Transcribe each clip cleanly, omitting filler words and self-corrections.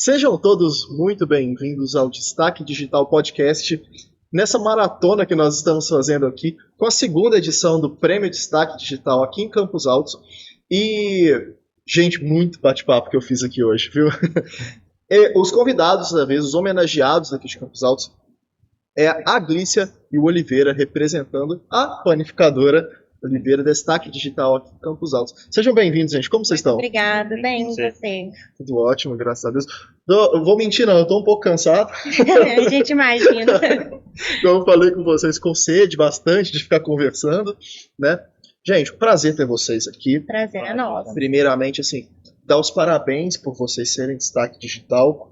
Sejam todos muito bem-vindos ao Destaque Digital Podcast, nessa maratona que nós estamos fazendo aqui, com a segunda edição do Prêmio Destaque Digital aqui em Campos Altos. E, gente, muito bate-papo que eu fiz aqui hoje, viu? E os convidados da vez, os homenageados aqui de Campos Altos, é a Glícia e o Oliveira, representando a panificadora Oliveira, Destaque Digital aqui em Campos Altos. Sejam bem-vindos, gente. Como vocês estão? Obrigada, bem, e você? Tudo ótimo, graças a Deus. Eu vou mentir, não, eu tô um pouco cansado. A gente imagina. Como eu falei com vocês, com sede bastante de ficar conversando, né? Gente, prazer ter vocês aqui. Prazer é nosso. Primeiramente, assim, dar os parabéns por vocês serem Destaque Digital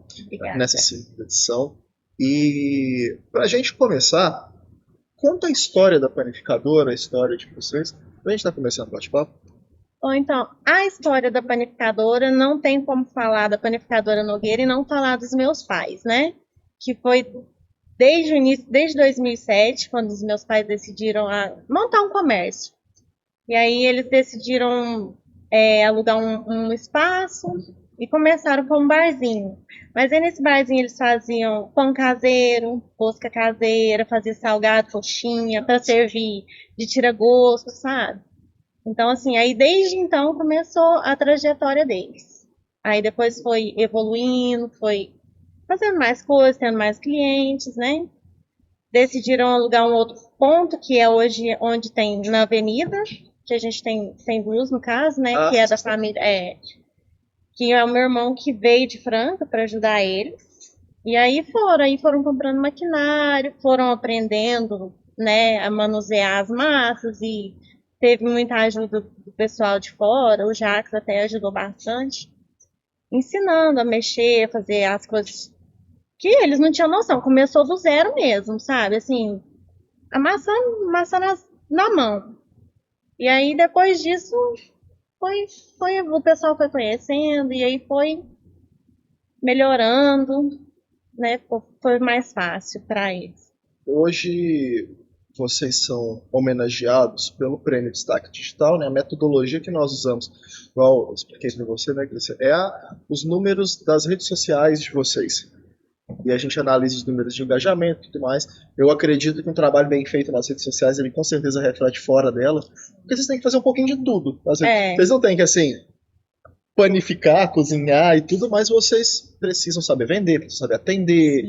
nessa segunda edição. E pra gente começar, conta a história da panificadora, a história de vocês. A gente tá começando o bate-papo. Ou então, a história da panificadora, não tem como falar da panificadora Nogueira e não falar dos meus pais, né? Que foi desde o início, desde 2007, quando os meus pais decidiram montar um comércio. E aí eles decidiram alugar um espaço e começaram com um barzinho. Mas aí nesse barzinho eles faziam pão caseiro, rosca caseira, faziam salgado, coxinha, para servir de tira-gosto, sabe? Então, assim, aí desde então começou a trajetória deles. Aí depois foi evoluindo, foi fazendo mais coisas, tendo mais clientes, né? Decidiram alugar um outro ponto, que é hoje onde tem na avenida, que a gente tem duas no caso, né? Que é da família, que é o meu irmão que veio de Franca para ajudar eles. E aí foram comprando maquinário, foram aprendendo, né, a manusear as massas e teve muita ajuda do pessoal de fora, o Jacques até ajudou bastante, ensinando a mexer, a fazer as coisas que eles não tinham noção. Começou do zero mesmo, sabe? Assim, a massa na mão. E aí, depois disso, o pessoal foi conhecendo e aí foi melhorando, né? Foi mais fácil para eles. Hoje vocês são homenageados pelo Prêmio Destaque Digital, né? A metodologia que nós usamos, igual eu expliquei para você, né, Glícia, os números das redes sociais de vocês. E a gente analisa os números de engajamento e tudo mais. Eu acredito que um trabalho bem feito nas redes sociais, ele com certeza reflete fora dela, porque vocês têm que fazer um pouquinho de tudo. Vocês não têm que, assim, panificar, cozinhar e tudo, mas vocês precisam saber vender, precisam saber atender,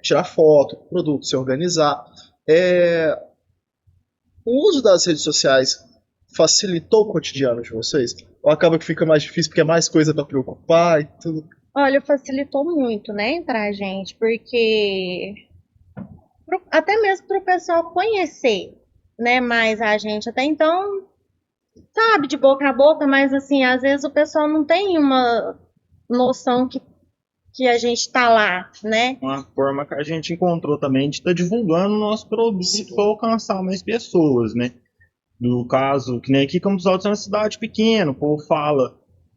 tirar foto, produto, se organizar. O uso das redes sociais facilitou o cotidiano de vocês? Ou acaba que fica mais difícil porque é mais coisa para preocupar e tudo? Olha, facilitou muito, né, pra gente, porque até mesmo para o pessoal conhecer, né, mais a gente. Até então, sabe, de boca a boca, mas assim, às vezes o pessoal não tem uma noção que a gente tá lá, né? Uma forma que a gente encontrou também de estar divulgando o nosso produto para alcançar mais pessoas, né? No caso, que nem aqui Campos Altos é uma cidade pequena, o povo fala,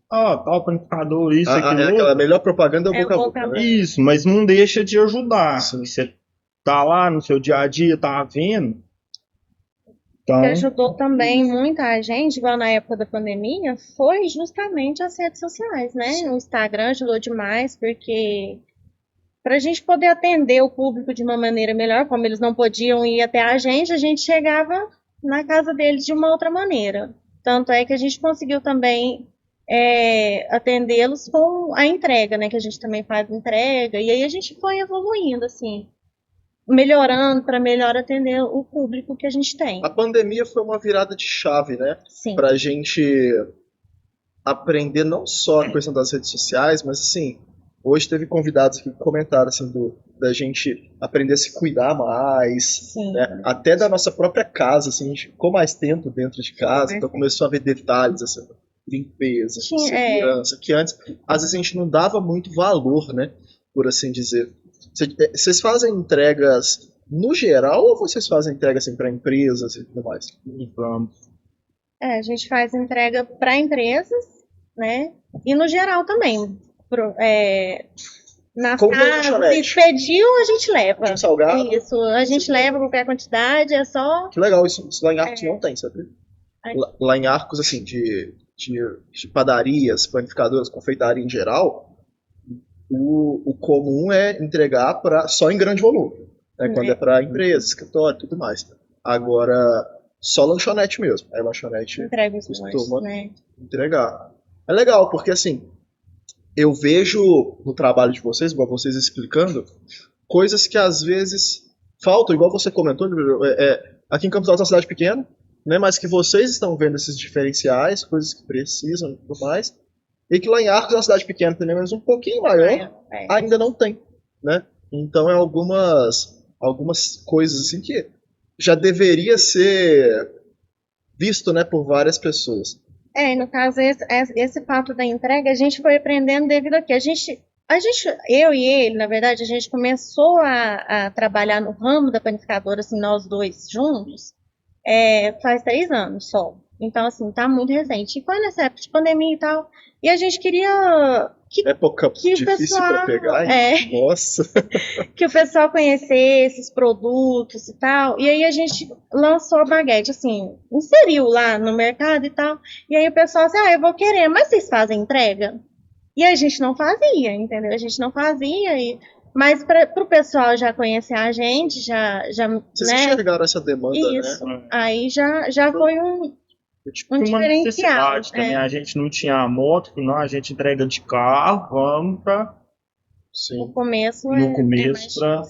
tal panificador, isso, aquilo. A melhor propaganda é o boca a boca, né? Isso, mas não deixa de ajudar. Sim. Você tá lá no seu dia a dia, tá vendo. O que ajudou também muita gente, igual na época da pandemia, foi justamente as redes sociais, né? Sim. O Instagram ajudou demais, porque para a gente poder atender o público de uma maneira melhor, como eles não podiam ir até a gente chegava na casa deles de uma outra maneira. Tanto é que a gente conseguiu também atendê-los com a entrega, né? Que a gente também faz entrega, e aí a gente foi evoluindo, assim, melhorando para melhor atender o público que a gente tem. A pandemia foi uma virada de chave, né? Sim. Pra gente aprender não só a questão das redes sociais, mas assim, hoje teve convidados que comentaram assim, da gente aprender a se cuidar mais, né? Até da nossa própria casa, assim, a gente ficou mais tempo dentro de casa, então começou a ver detalhes, assim, limpeza, segurança, que antes, às vezes a gente não dava muito valor, né? Por assim dizer. Vocês fazem entregas no geral ou vocês fazem entregas assim, para empresas e tudo mais? Vamos. A gente faz entrega para empresas, né? E no geral também. Nas casas, se pediu, a gente leva. Um salgado? Isso, a gente leva qualquer quantidade, é só... Que legal, isso lá em Arcos não tem, sabe? Lá em Arcos, assim, de padarias, panificadoras, confeitaria em geral, O comum é entregar só em grande volume, né? Quando é para empresa, escritório e tudo mais. Agora, só lanchonete mesmo. Aí lanchonete Entrega os costuma lanches, né? entregar. É legal, porque assim, eu vejo no trabalho de vocês, igual vocês explicando, coisas que às vezes faltam, igual você comentou, aqui em Campos Altos é uma cidade pequena, né, mas que vocês estão vendo esses diferenciais, coisas que precisam e tudo mais, e que lá em Arcos é uma cidade pequena também, mas um pouquinho maior, ainda não tem, né? Então é algumas coisas assim que já deveria ser visto, né, por várias pessoas. No caso, esse fato da entrega, a gente foi aprendendo devido a que eu e ele, na verdade, a gente começou a trabalhar no ramo da panificadora, assim, nós dois juntos, faz 3 anos só. Então, assim, tá muito recente. E foi nessa época de pandemia e tal, e a gente queria Época que o difícil pessoal, para pegar, hein? Nossa. que o pessoal conhecesse esses produtos e tal. E aí a gente lançou a baguete, assim, inseriu lá no mercado e tal. E aí o pessoal assim, eu vou querer, mas vocês fazem entrega? E a gente não fazia, entendeu? A gente não fazia, mas para o pessoal já conhecer a gente, Vocês né? enxergaram essa demanda, Isso. né? Aí já foi um Uma diferencial. necessidade também. A gente não tinha moto, não, a gente entrega de carro, vamos para Sim. No começo no começo para.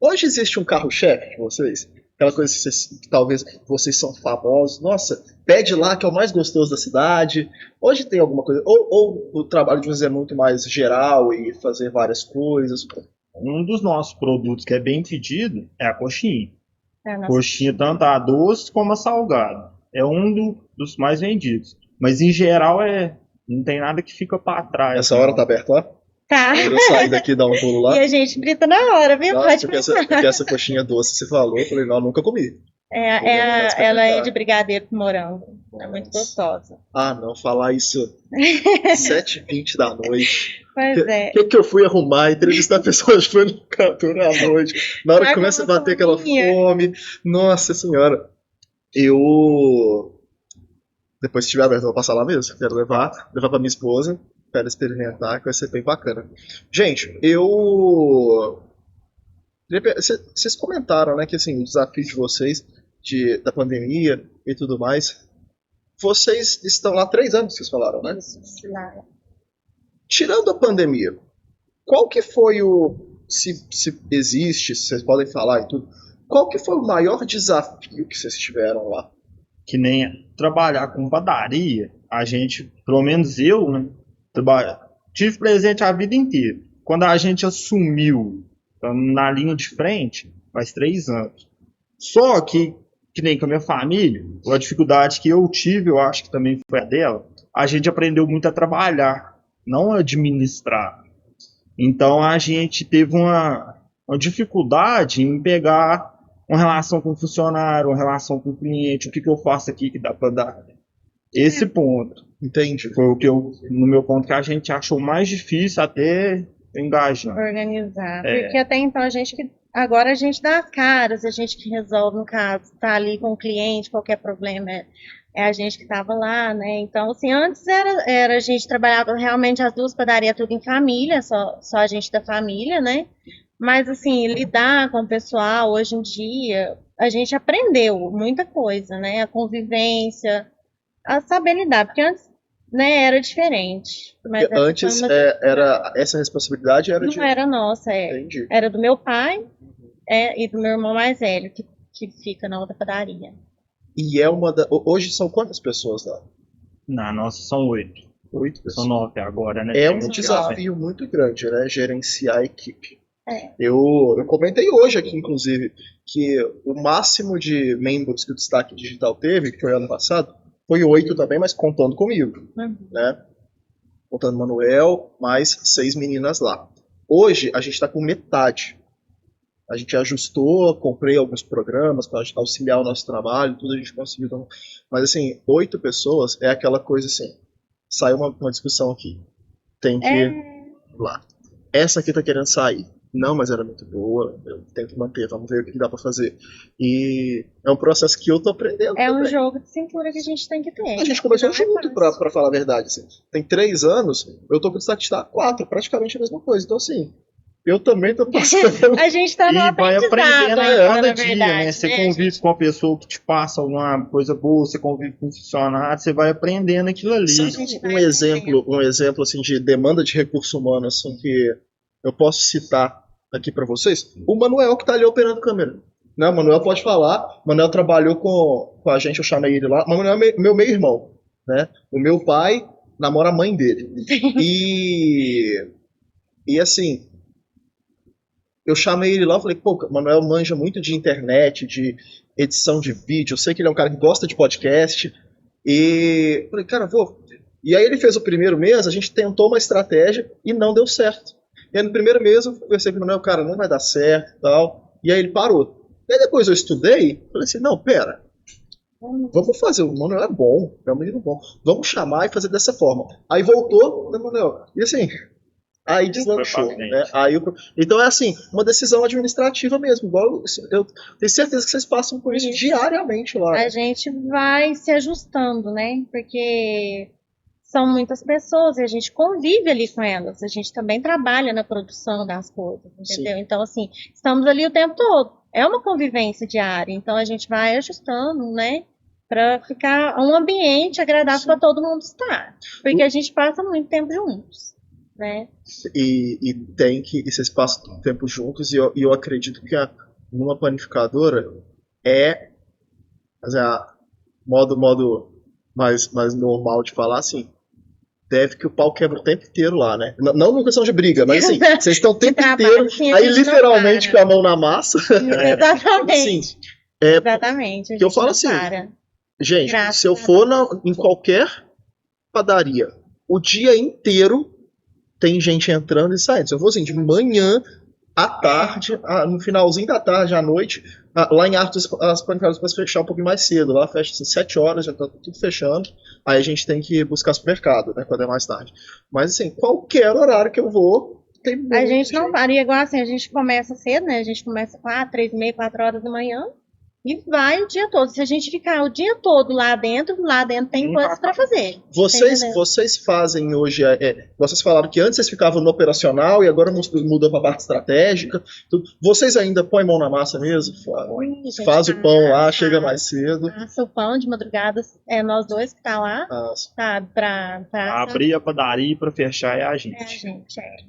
Hoje existe um carro-chefe de vocês? Aquela coisa que talvez vocês são famosos. Nossa, pede lá que é o mais gostoso da cidade. Hoje tem alguma coisa. Ou o trabalho de vocês é muito mais geral e fazer várias coisas. Um dos nossos produtos que é bem pedido é a coxinha. nossa. Coxinha tanto a doce como a salgada. É um dos mais vendidos. Mas em geral não tem nada que fica para trás. Essa hora tá aberto lá? Tá. Eu sair daqui e dar um pulo lá. E a gente grita na hora, viu? Nossa, Pode porque essa coxinha doce você falou, eu falei, não, nunca comi. ela é de brigadeiro com morango. É muito gostosa. Ah, não, falar isso 7h20 da noite. Pois é. O que eu fui arrumar? Entrevistar pessoas de panificadora à noite. Na hora que começa a bater aquela fome. Nossa senhora. Depois se estiver aberto, eu vou passar lá mesmo. Quero levar pra minha esposa. Quero experimentar, que vai ser bem bacana. Gente, vocês comentaram, né, que assim, o desafio de vocês da pandemia e tudo mais. Vocês estão lá há 3 anos, vocês falaram, né? Isso, lá. Tirando a pandemia, qual que foi se existe, se vocês podem falar e tudo, qual que foi o maior desafio que vocês tiveram lá? Que nem trabalhar com padaria, a gente, pelo menos eu, né, tive presente a vida inteira. Quando a gente assumiu na linha de frente, faz 3 anos. Só que nem com a minha família, a dificuldade que eu tive, eu acho que também foi a dela, a gente aprendeu muito a trabalhar, não a administrar. Então a gente teve uma dificuldade em pegar uma relação com o funcionário, uma relação com o cliente, o que eu faço aqui que dá para dar. Esse ponto. Entendi. Foi o que no meu ponto, que a gente achou mais difícil até engajar. Organizar. Porque até então agora a gente dá as caras, a gente que resolve, no caso, tá ali com o cliente, qualquer problema é a gente que estava lá, né? Então, assim, antes a gente trabalhava realmente as 2 padarias tudo em família, só a gente da família, né? Mas, assim, lidar com o pessoal hoje em dia, a gente aprendeu muita coisa, né? A convivência, a saber lidar, porque antes, né, era diferente. Mas antes essa responsabilidade era não era nossa, Entendi. Era do meu pai e do meu irmão mais velho, que fica na outra padaria. E hoje são quantas pessoas lá? Na nossa são 8. 8 pessoas. São 9 agora, né? É um desafio muito grande, né? Gerenciar a equipe. É. Eu comentei hoje aqui, inclusive, que o máximo de membros que o Destaque Digital teve, que foi ano passado, foi 8 também, mas contando comigo, né? Contando Manuel, mais 6 meninas lá. Hoje a gente está com metade. A gente ajustou, comprei alguns programas para auxiliar o nosso trabalho, tudo a gente conseguiu. Mas assim, 8 pessoas é aquela coisa assim, saiu uma discussão aqui, tem que ir lá. Essa aqui tá querendo sair. Não, mas era muito boa, eu tenho que manter, vamos ver o que dá pra fazer. E é um processo que eu tô aprendendo É um também. jogo de cintura que a gente tem que ter. A gente começou Não é junto, fácil. pra falar a verdade. Assim. Tem 3 anos, eu tô com o destaque há 4, praticamente a mesma coisa. Então, assim, eu também tô passando. A gente tá no E vai aprendizado aprendendo a ainda, cada na dia, verdade, né? Você né? convive com uma pessoa que te passa alguma coisa boa, você convive com um funcionário, você vai aprendendo aquilo ali. Sabe gente um vai exemplo, um exemplo assim, de demanda de recurso humano assim, que eu posso citar aqui para vocês? O Manuel que tá ali operando câmera. Né? O Manuel pode falar. O Manuel trabalhou com a gente, eu chamei ele lá. O Manuel é meu meio-irmão. Né? O meu pai namora a mãe dele. E assim, eu chamei ele lá e falei, pô, o Manuel manja muito de internet, de edição de vídeo. Eu sei que ele é um cara que gosta de podcast. E falei, cara, vou. E aí ele fez o primeiro mês, a gente tentou uma estratégia e não deu certo. E aí no primeiro mês eu conversei com o Manuel, cara, não vai dar certo e tal. E aí ele parou. E aí depois eu estudei, falei assim, não, pera, vamos fazer, o Manuel é bom, é um menino bom. Vamos chamar e fazer dessa forma. Aí voltou, né, Manuel? E assim, aí deslanchou, né? Então é assim, uma decisão administrativa mesmo. Igual eu tenho certeza que vocês passam por isso diariamente lá. A gente vai se ajustando, né? Porque são muitas pessoas e a gente convive ali com elas. A gente também trabalha na produção das coisas, entendeu? Sim. Então, assim, estamos ali o tempo todo. É uma convivência diária. Então, a gente vai ajustando, né? Para ficar um ambiente agradável para todo mundo estar. Porque a gente passa muito tempo juntos, né? E tem que. E vocês passam tempo juntos, e eu acredito que numa panificadora é. Assim, modo mais normal de falar assim. Deve que o pau quebra o tempo inteiro lá, né? Não numa questão de briga, mas assim, vocês estão o tempo inteiro, Sim, a aí gente não literalmente com para. a mão na massa. Exatamente. Assim, é, Exatamente. A que eu gente falo não assim, para. gente, Graças se eu a for Deus. em qualquer padaria, o dia inteiro tem gente entrando e saindo. Se eu for assim, de manhã à tarde, no finalzinho da tarde, à noite, lá em Arthur as pancadas para fechar um pouquinho mais cedo. Lá fecha assim, 7 horas, já tá tudo fechando. Aí a gente tem que buscar supermercado, né, quando é mais tarde. Mas assim, qualquer horário que eu vou, tem muita A gente não gente. para. E igual assim, a gente começa cedo, né? A gente começa 4, 3h30, 4 horas da manhã. E vai o dia todo. Se a gente ficar o dia todo lá dentro tem coisas para fazer. Vocês fazem hoje, vocês falaram que antes vocês ficavam no operacional e agora mudam para a parte estratégica. Vocês ainda põem mão na massa mesmo? Faz o pão lá, chega mais cedo. Passa o pão de madrugada, é nós dois que tá lá, sabe? Pra abrir a padaria e para fechar é a gente.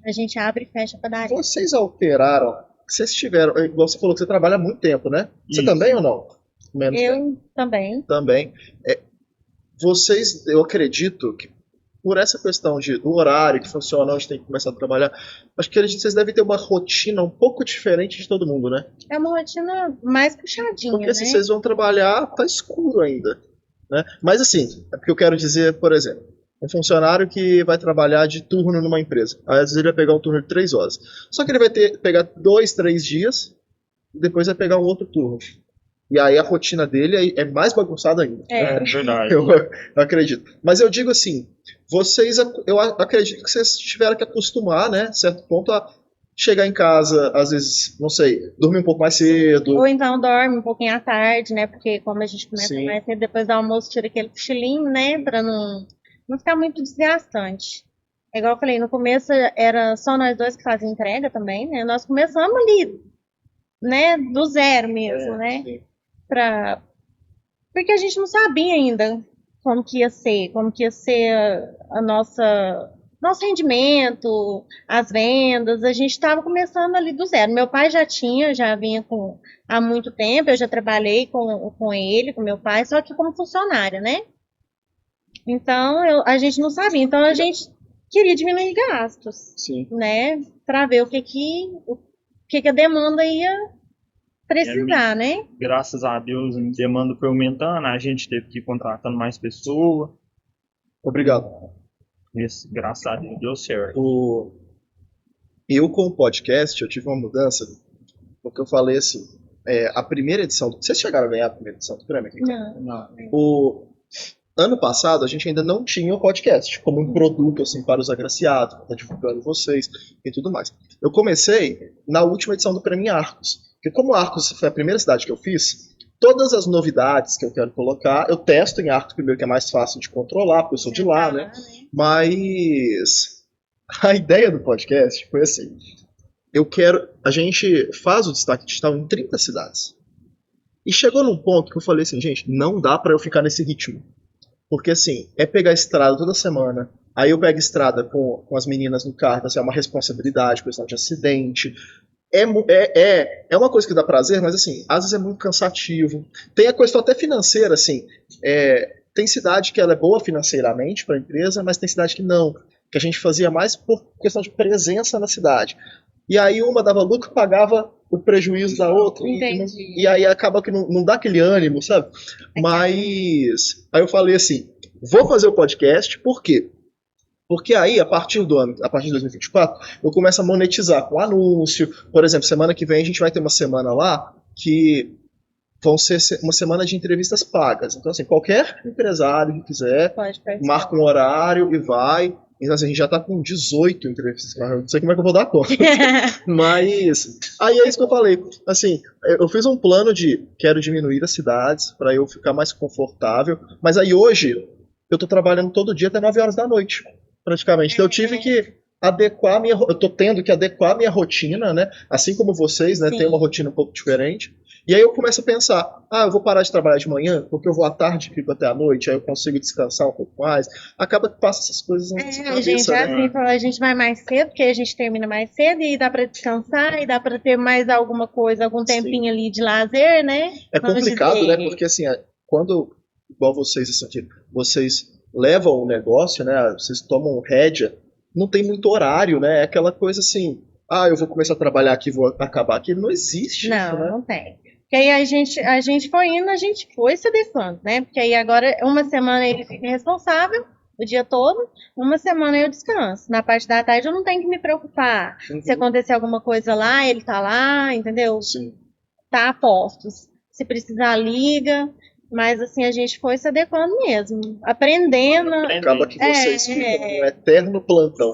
A gente abre e fecha a padaria. Vocês alteraram, vocês tiveram, igual você falou que você trabalha há muito tempo, né? Você também ou não? Menos eu também. Também. Eu acredito que por essa questão do horário que funciona, onde tem que começar a trabalhar, acho que vocês devem ter uma rotina um pouco diferente de todo mundo, né? É uma rotina mais puxadinha, porque se né? vocês vão trabalhar, tá escuro ainda. Né? Mas assim, é porque eu quero dizer, por exemplo, um funcionário que vai trabalhar de turno numa empresa. Às vezes ele vai pegar um turno de 3 horas. Só que ele vai pegar 2, 3 dias, e depois vai pegar um outro turno. E aí a rotina dele é mais bagunçada ainda. É verdade. Eu acredito. Mas eu digo assim, eu acredito que vocês tiveram que acostumar, né, certo ponto, a chegar em casa, às vezes, não sei, dormir um pouco mais cedo. Ou então dorme um pouquinho à tarde, né? Porque como a gente começa mais cedo, depois do almoço tira aquele cochilinho, né? Pra não ficar muito desgastante. É igual eu falei, no começo era só nós dois que fazíamos entrega também, né? Nós começamos ali, né? Do zero mesmo, né? Sim. Porque a gente não sabia ainda como que ia ser a nosso rendimento, as vendas. A gente estava começando ali do zero. Meu pai já vinha há muito tempo, eu já trabalhei com ele, com meu pai, só que como funcionária, né? Então a gente não sabia. Então a gente queria diminuir gastos, Sim. né? Para ver o que a demanda ia precisar, né? Graças a Deus, a demanda foi aumentando, a gente teve que ir contratando mais pessoas. Obrigado. Graças a Deus deu certo. Eu com o podcast, eu tive uma mudança, porque eu falei assim, a primeira edição, vocês chegaram a ganhar a primeira edição do prêmio? Não. ano passado a gente ainda não tinha o podcast como um produto assim para os agraciados, para estar divulgando vocês e tudo mais. Eu comecei na última edição do Prêmio Arcos, porque como Arcos foi a primeira cidade que eu fiz, todas as novidades que eu quero colocar, eu testo em Arcos primeiro, que é mais fácil de controlar, porque eu sou de lá, né? Mas a ideia do podcast foi assim, a gente faz o destaque digital em 30 cidades. E chegou num ponto que eu falei assim, gente, não dá para eu ficar nesse ritmo. Porque assim, é pegar estrada toda semana, aí eu pego estrada com as meninas no carro, assim, é uma responsabilidade, questão de acidente. É uma coisa que dá prazer, mas assim, às vezes é muito cansativo. Tem a questão até financeira, assim. Tem cidade que ela é boa financeiramente para a empresa, mas tem cidade que não. Que a gente fazia mais por questão de presença na cidade. E aí uma dava lucro, pagava o prejuízo da outra. E aí acaba que não dá aquele ânimo, sabe? Mas aí eu falei assim, vou fazer o podcast, por quê? Porque aí, a partir de 2024, eu começo a monetizar com anúncio. Por exemplo, semana que vem a gente vai ter uma semana lá que vão ser uma semana de entrevistas pagas. Então, assim, qualquer empresário que quiser, marca um horário e vai. Então, assim, a gente já tá com 18 entrevistas. Eu não sei como é que eu vou dar conta. Mas, aí é isso que eu falei. Assim, eu fiz um plano de quero diminuir as cidades para eu ficar mais confortável. Mas aí hoje, eu tô trabalhando todo dia até 9 horas da noite, praticamente. Então eu tive que adequar eu tô tendo que adequar a minha rotina, né? Assim como vocês, né? Tem uma rotina um pouco diferente. E aí eu começo a pensar, eu vou parar de trabalhar de manhã, porque eu vou à tarde e fico até à noite, aí eu consigo descansar um pouco mais. Acaba que passa essas coisas na nossa cabeça, a gente né? assim fala, a gente vai mais cedo, porque a gente termina mais cedo e dá para descansar e dá para ter mais alguma coisa, algum tempinho ali de lazer, né? É complicado, né? Porque assim, quando, igual vocês, assim, vocês levam o negócio, né? Vocês tomam rédea, não tem muito horário, né? É aquela coisa assim, eu vou começar a trabalhar aqui, vou acabar aqui. Não existe isso, né? Não tem. Porque aí a gente foi indo, a gente foi se adequando, né? Porque aí agora, uma semana ele fica responsável o dia todo, uma semana eu descanso. Na parte da tarde eu não tenho que me preocupar. Se acontecer alguma coisa lá, ele tá lá, entendeu? Sim. Tá a postos. Se precisar, liga. Mas assim, a gente foi se adequando mesmo. Aprendendo. Acaba que vocês ficam num eterno plantão,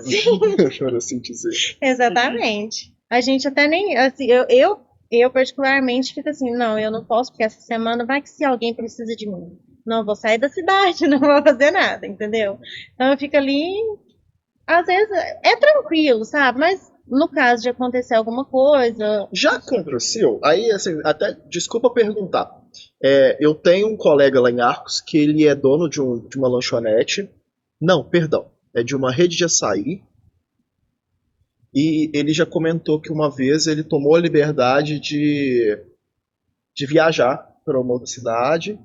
por assim dizer. Exatamente. A gente até nem. Assim, eu particularmente fico assim, não, eu não posso, porque essa semana vai que se alguém precisa de mim. Não vou sair da cidade, não vou fazer nada, entendeu? Então eu fico ali, às vezes é tranquilo, sabe? Mas no caso de acontecer alguma coisa. Já aconteceu? Aí, assim, até desculpa perguntar. Eu tenho um colega lá em Arcos que ele é dono de uma lanchonete. Não, perdão. É de uma rede de açaí. E ele já comentou que uma vez ele tomou a liberdade de viajar para uma outra cidade,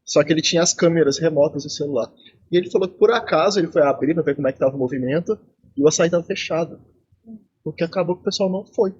só que ele tinha as câmeras remotas do celular. E ele falou que por acaso ele foi abrir para ver como é que estava o movimento e o açaí estava fechado. Porque acabou que o pessoal não foi.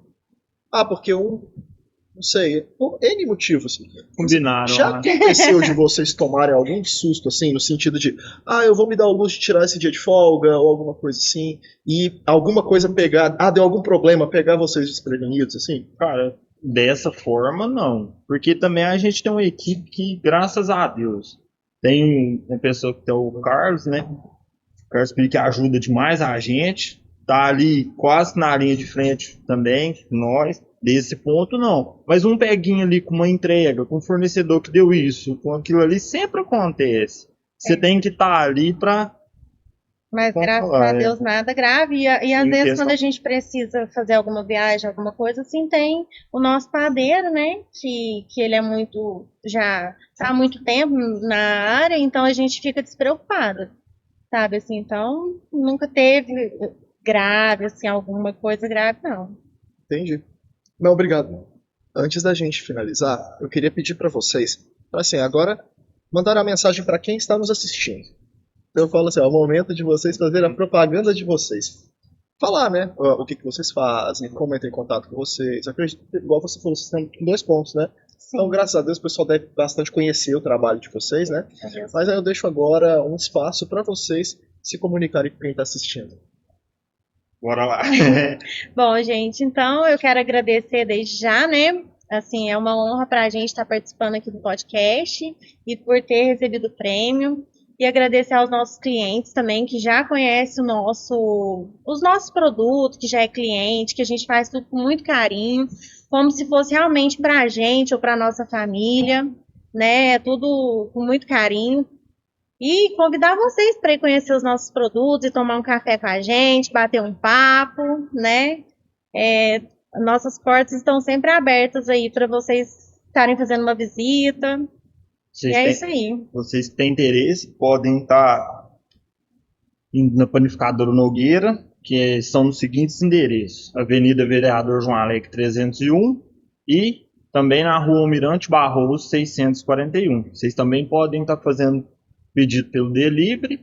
Porque não sei, por N motivos. Combinaram. Já aconteceu de vocês tomarem algum susto, assim, no sentido de, eu vou me dar o luxo de tirar esse dia de folga, ou alguma coisa assim, e alguma coisa pegar, deu algum problema, pegar vocês desprevenidos, assim? Cara, dessa forma, não. Porque também a gente tem uma equipe que, graças a Deus, tem uma pessoa que tem o Carlos, né? O Carlos que ajuda demais a gente. Tá ali quase na linha de frente também, nós. Desse ponto, não. Mas um peguinho ali com uma entrega, com um fornecedor que deu isso, com aquilo ali, sempre acontece. Você tem que estar ali para... Mas graças a Deus nada grave. E às vezes quando a gente precisa fazer alguma viagem, alguma coisa, assim, tem o nosso padeiro, né? Que ele é muito... já está há muito tempo na área, então a gente fica despreocupada. Sabe, assim, então nunca teve grave, assim, alguma coisa grave, não. Entendi. Não, obrigado. Antes da gente finalizar, eu queria pedir para vocês, assim, agora mandar a mensagem para quem está nos assistindo. Então eu falo assim, é o momento de vocês fazerem a propaganda de vocês. Falar, né, o que vocês fazem, como entra em contato com vocês. Eu acredito, igual você falou, vocês têm 2 pontos, né? Sim. Então, graças a Deus, o pessoal deve bastante conhecer o trabalho de vocês, né? Mas aí eu deixo agora um espaço para vocês se comunicarem com quem está assistindo. Bora lá. Bom, gente, então eu quero agradecer desde já, né? Assim, é uma honra para a gente estar participando aqui do podcast e por ter recebido o prêmio. E agradecer aos nossos clientes também, que já conhecem os nossos produtos, que já é cliente, que a gente faz tudo com muito carinho, como se fosse realmente para a gente ou para a nossa família, né? É tudo com muito carinho. E convidar vocês para ir conhecer os nossos produtos e tomar um café com a gente, bater um papo, né? Nossas portas estão sempre abertas aí para vocês estarem fazendo uma visita. E é isso aí. Vocês que têm interesse, podem estar indo na Panificadora Nogueira, que são nos seguintes endereços: Avenida Vereador João Alegre 301 e também na Rua Almirante Barroso 641. Vocês também podem estar fazendo pedido pelo delivery,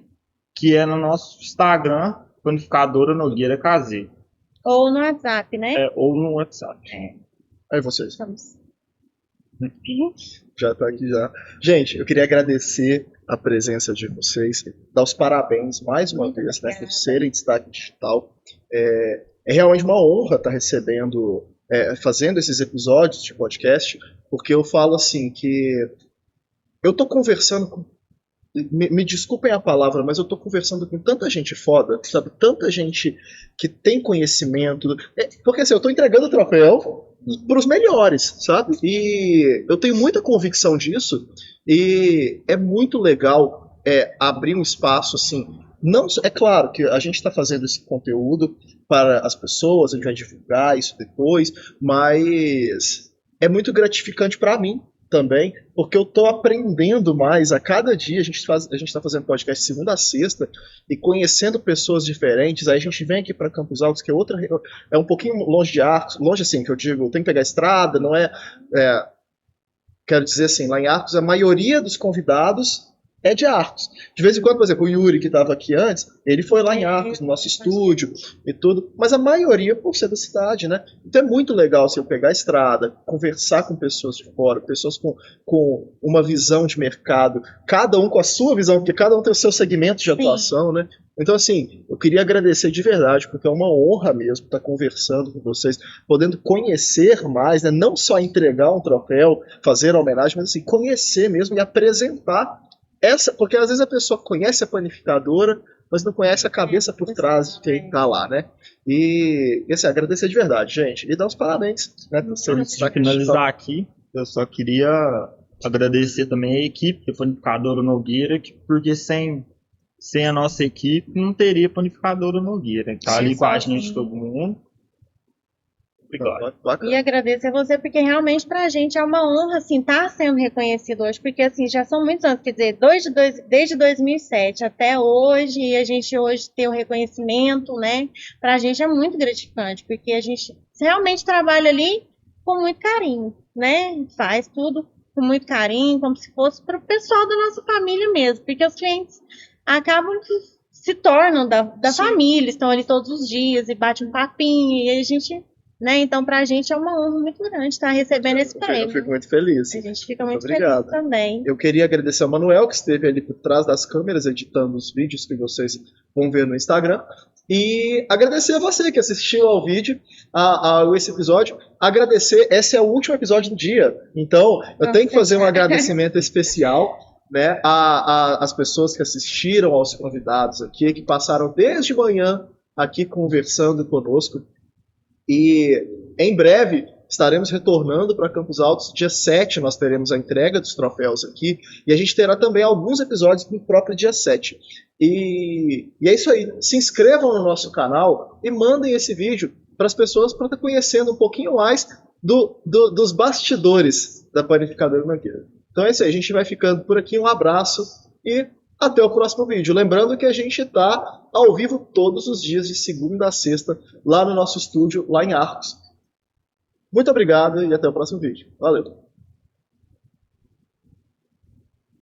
que é no nosso Instagram, Panificadora Nogueira Caseiro. Ou no WhatsApp, né? Ou no WhatsApp. Aí vocês. Estamos. Já tá aqui já. Gente, eu queria agradecer a presença de vocês, dar os parabéns mais uma vez, né, por serem destaque digital. É realmente uma honra estar recebendo, fazendo esses episódios de podcast, porque eu falo assim que eu tô conversando com, me desculpem a palavra, mas eu tô conversando com tanta gente foda, sabe? Tanta gente que tem conhecimento. Porque assim, eu tô entregando o troféu para os melhores, sabe? E eu tenho muita convicção disso. E é muito legal abrir um espaço assim. Não, é claro que a gente está fazendo esse conteúdo para as pessoas, a gente vai divulgar isso depois, mas é muito gratificante para mim também, porque eu estou aprendendo mais a cada dia. A gente está fazendo podcast segunda a sexta e conhecendo pessoas diferentes. Aí a gente vem aqui para Campos Altos, que é um pouquinho longe de Arcos, longe assim, que eu digo, tem que pegar a estrada, não quero dizer assim, lá em Arcos a maioria dos convidados é de Arcos. De vez em quando, por exemplo, o Yuri, que estava aqui antes, ele foi lá em Arcos, no nosso estúdio e tudo, mas a maioria por ser da cidade, né? Então é muito legal se eu pegar a estrada, conversar com pessoas de fora, pessoas com uma visão de mercado, cada um com a sua visão, porque cada um tem o seu segmento de atuação, né? Então, assim, eu queria agradecer de verdade, porque é uma honra mesmo estar conversando com vocês, podendo conhecer mais, né? Não só entregar um troféu, fazer a homenagem, mas assim, conhecer mesmo e apresentar porque às vezes a pessoa conhece a panificadora, mas não conhece a cabeça por trás de quem está lá, né? E assim, agradecer de verdade, gente. E dar os parabéns, né? Para finalizar aqui, eu só queria agradecer também a equipe da Panificadora Nogueira, porque sem a nossa equipe não teria Panificadora Nogueira. Tá ali com a gente todo mundo. E agradecer a você, porque realmente pra gente é uma honra, assim, estar sendo reconhecido hoje, porque, assim, já são muitos anos, quer dizer, desde 2007 até hoje, e a gente hoje ter o reconhecimento, né, pra gente é muito gratificante, porque a gente realmente trabalha ali com muito carinho, né, faz tudo com muito carinho, como se fosse para o pessoal da nossa família mesmo, porque os clientes acabam que se tornam da família, estão ali todos os dias e bate um papinho, e a gente... Né? Então, para a gente é uma honra muito grande estar recebendo esse prêmio. Eu fico muito feliz. A gente fica muito feliz também. Eu queria agradecer ao Manuel, que esteve ali por trás das câmeras, editando os vídeos que vocês vão ver no Instagram. E agradecer a você que assistiu ao vídeo, a esse episódio. Agradecer, esse é o último episódio do dia. Então, eu tenho que fazer um agradecimento especial, né, às pessoas que assistiram, aos convidados aqui, que passaram desde manhã aqui conversando conosco. E em breve estaremos retornando para Campos Altos. Dia 7 nós teremos a entrega dos troféus aqui. E a gente terá também alguns episódios no próprio dia 7. E é isso aí. Se inscrevam no nosso canal e mandem esse vídeo para as pessoas para estar conhecendo um pouquinho mais dos bastidores da Panificadora Nogueira. Então é isso aí. A gente vai ficando por aqui. Um abraço e até o próximo vídeo. Lembrando que a gente está ao vivo todos os dias, de segunda a sexta, lá no nosso estúdio, lá em Arcos. Muito obrigado e até o próximo vídeo. Valeu!